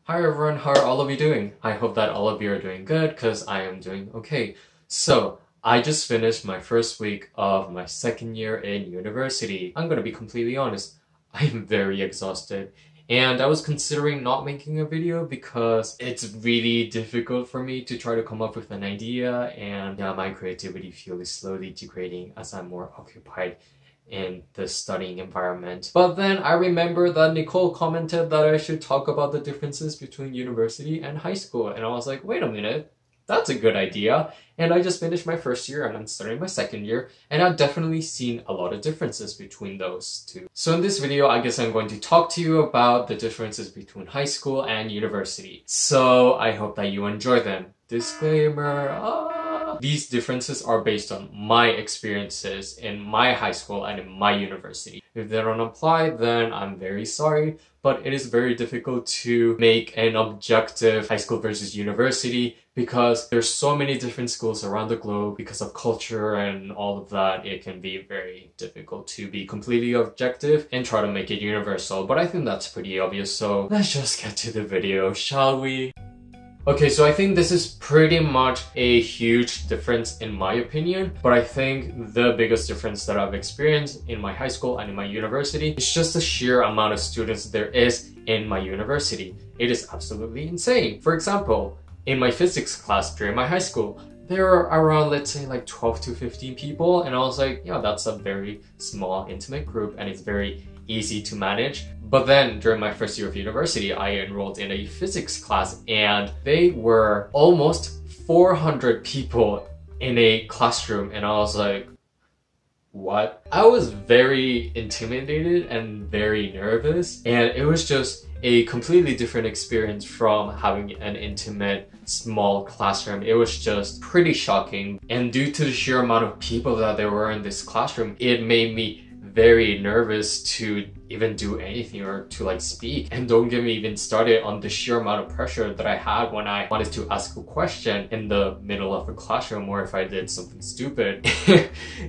Hi everyone, how are all of you doing? I hope that all of you are doing good, because I am doing okay. So, I just finished my first week of my second year in university. I'm gonna be completely honest, I'm very exhausted. And I was considering not making a video because it's really difficult for me to try to come up with an idea, and yeah, my creativity fuel is slowly degrading as I'm more occupied in the studying environment. But then I remember that Nicole commented that I should talk about the differences between university and high school, and I was like, wait a minute, that's a good idea. And I just finished my first year and I'm starting my second year, and I've definitely seen a lot of differences between those two. So in this video, I guess I'm going to talk to you about the differences between high school and university. So I hope that you enjoy them. Disclaimer, These differences are based on my experiences in my high school and in my university. If they don't apply, then I'm very sorry, but it is very difficult to make an objective high school versus university because there's so many different schools around the globe. Because of culture and all of that, it can be very difficult to be completely objective and try to make it universal, but I think that's pretty obvious, so let's just get to the video, shall we? Okay, so I think this is pretty much a huge difference in my opinion, but I think the biggest difference that I've experienced in my high school and in my university is just the sheer amount of students there is in my university. It is absolutely insane. For example, in my physics class during my high school, there are around, let's say, like 12 to 15 people, and I was like, yeah, that's a very small, intimate group, and it's very easy to manage. But then during my first year of university, I enrolled in a physics class, and they were almost 400 people in a classroom, and I was like, what? I was very intimidated and very nervous, and it was just a completely different experience from having an intimate, small classroom. It was just pretty shocking, and due to the sheer amount of people that there were in this classroom, it made me very nervous to even do anything or to like speak. And don't get me even started on the sheer amount of pressure that I had when I wanted to ask a question in the middle of a classroom, or if I did something stupid.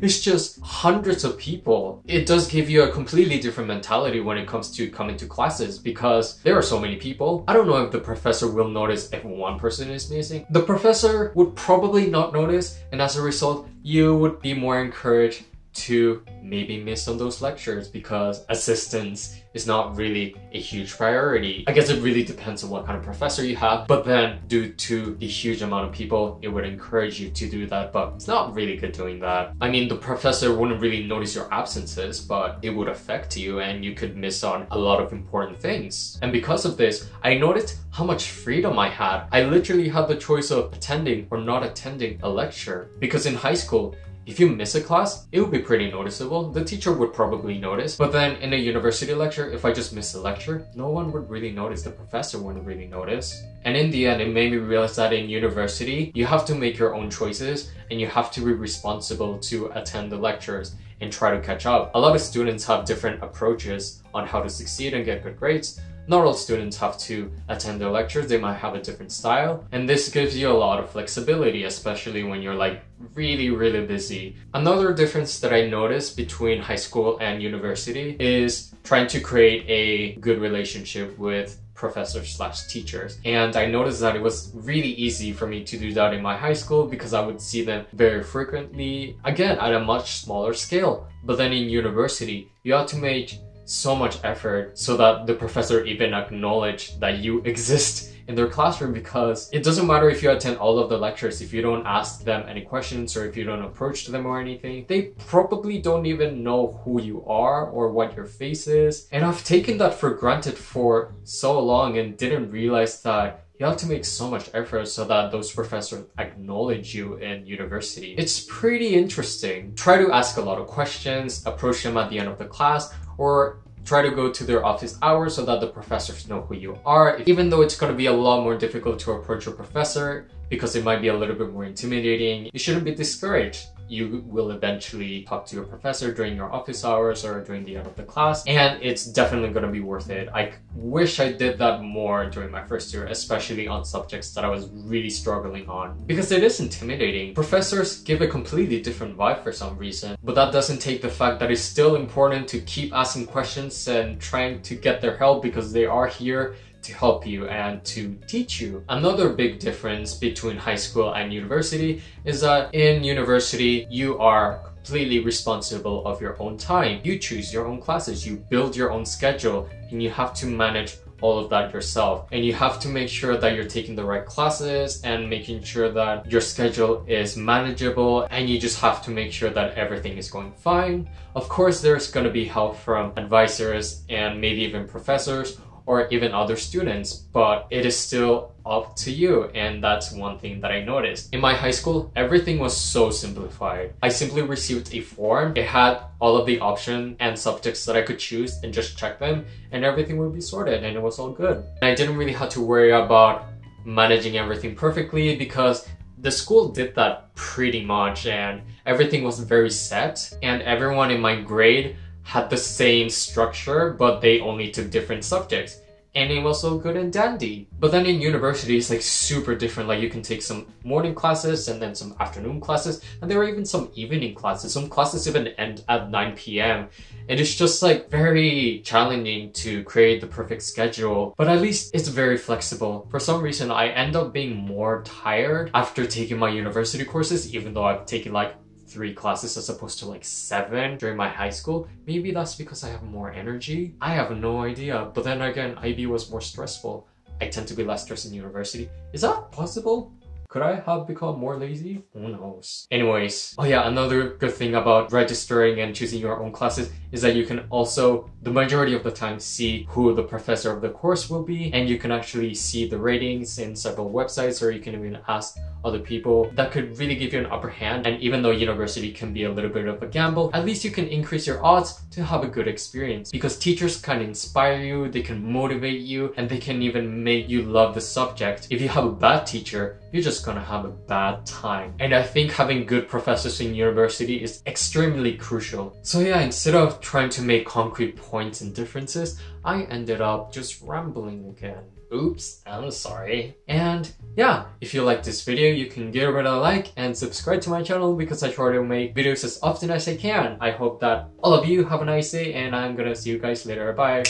It's just hundreds of people. It does give you a completely different mentality when it comes to coming to classes because there are so many people. I don't know if the professor will notice if one person is missing. The professor would probably not notice, and as a result, you would be more encouraged to maybe miss on those lectures because assistance is not really a huge priority. I guess it really depends on what kind of professor you have, but then due to the huge amount of people, it would encourage you to do that, but it's not really good doing that. I mean, the professor wouldn't really notice your absences, but it would affect you and you could miss on a lot of important things. And because of this, I noticed how much freedom I had. I literally had the choice of attending or not attending a lecture, because in high school, if you miss a class, it would be pretty noticeable. The teacher would probably notice. But then in a university lecture, if I just missed a lecture, no one would really notice. The professor wouldn't really notice. And in the end, it made me realize that in university, you have to make your own choices and you have to be responsible to attend the lectures and try to catch up. A lot of students have different approaches on how to succeed and get good grades. Not all students have to attend their lectures, they might have a different style, and this gives you a lot of flexibility, especially when you're like really busy. Another difference that I noticed between high school and university is trying to create a good relationship with professors/teachers. And I noticed that it was really easy for me to do that in my high school because I would see them very frequently, again at a much smaller scale. But then in university, you have to make so much effort so that the professor even acknowledge that you exist in their classroom, because it doesn't matter if you attend all of the lectures, if you don't ask them any questions or if you don't approach them or anything, they probably don't even know who you are or what your face is. And I've taken that for granted for so long and didn't realize that you have to make so much effort so that those professors acknowledge you in university. It's pretty interesting. Try to ask a lot of questions, approach them at the end of the class, or try to go to their office hours so that the professors know who you are. Even though it's going to be a lot more difficult to approach your professor because it might be a little bit more intimidating, you shouldn't be discouraged. You will eventually talk to your professor during your office hours or during the end of the class, and it's definitely going to be worth it. I wish I did that more during my first year, especially on subjects that I was really struggling on, because it is intimidating. Professors give a completely different vibe for some reason, but that doesn't take the fact that it's still important to keep asking questions and trying to get their help, because they are here to help you and to teach you. Another big difference between high school and university is that in university, you are completely responsible of your own time. You choose your own classes, you build your own schedule, and you have to manage all of that yourself. And you have to make sure that you're taking the right classes and making sure that your schedule is manageable, and you just have to make sure that everything is going fine. Of course, there's going to be help from advisors and maybe even professors or even other students, but it is still up to you, and that's one thing that I noticed. In my high school, everything was so simplified. I simply received a form. It had all of the options and subjects that I could choose and just check them, and everything would be sorted, and it was all good. And I didn't really have to worry about managing everything perfectly because the school did that pretty much, and everything was very set, and everyone in my grade had the same structure, but they only took different subjects. And it was so good and dandy. But then in university, it's like super different. Like you can take some morning classes and then some afternoon classes. And there are even some evening classes. Some classes even end at 9 p.m. And it's just like very challenging to create the perfect schedule. But at least it's very flexible. For some reason, I end up being more tired after taking my university courses, even though I've taken like 3 classes as opposed to like 7 during my high school. Maybe that's because I have more energy. I have no idea. But then again, IB was more stressful. I tend to be less stressed in university. Is that possible? Could I have become more lazy? Who knows? Anyways, oh yeah, another good thing about registering and choosing your own classes is that you can also, the majority of the time, see who the professor of the course will be, and you can actually see the ratings in several websites, or you can even ask other people. That could really give you an upper hand, and even though university can be a little bit of a gamble, at least you can increase your odds to have a good experience, because teachers can inspire you, they can motivate you, and they can even make you love the subject. If you have a bad teacher, you're just gonna have a bad time. And I think having good professors in university is extremely crucial. So yeah, instead of trying to make concrete points and differences, I ended up just rambling again. Oops, I'm sorry. And yeah, if you like this video, you can give it a like and subscribe to my channel because I try to make videos as often as I can. I hope that all of you have a nice day, and I'm gonna see you guys later. Bye!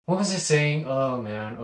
What was I saying? Oh man,